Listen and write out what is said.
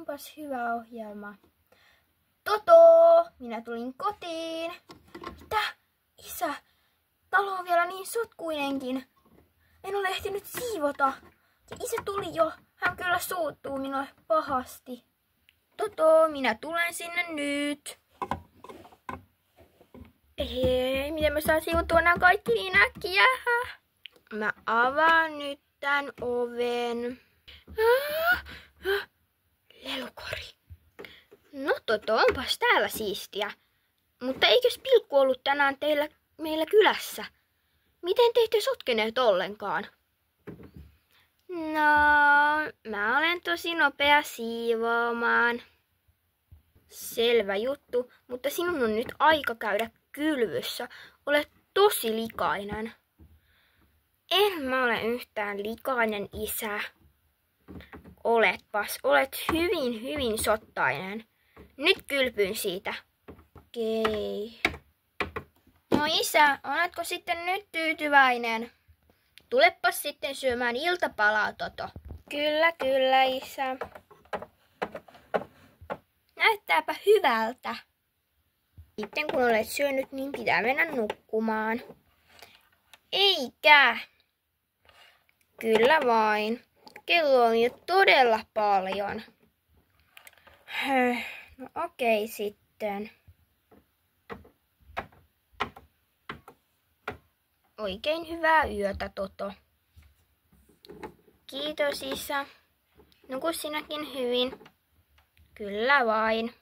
onpas hyvä ohjelma. Toto, minä tulin kotiin. Mitä? Isä, talo on vielä niin sotkuinenkin. En ole ehtinyt siivota. Ja isä tuli jo. Hän kyllä suuttuu minulle pahasti. Toto, minä tulen sinne nyt. Hei, miten mä saan siivottua nämä kaikki niin äkkiä? Mä avaan nyt tän oven. Lelukori. No Toto, onpas täällä siistiä. Mutta eikös pilkku ollut tänään meillä kylässä? Miten te ette sotkeneet ollenkaan? No, mä olen tosi nopea siivoamaan. Selvä juttu, mutta sinun on nyt aika käydä kylvyssä. Olet tosi likainen. En mä ole yhtään likainen, isä. Oletpas, olet hyvin sottainen. Nyt kylpyn siitä. Okei. No isä, oletko sitten nyt tyytyväinen? Tulepas sitten syömään iltapalaa, Toto. Kyllä, isä. Näyttääpä hyvältä. Sitten kun olet syönyt, niin pitää mennä nukkumaan. Eikä. Kyllä vain. Kello on jo todella paljon. No okei sitten. Oikein hyvää yötä, Toto. Kiitos, isä. Nuku sinäkin hyvin. Kyllä vain.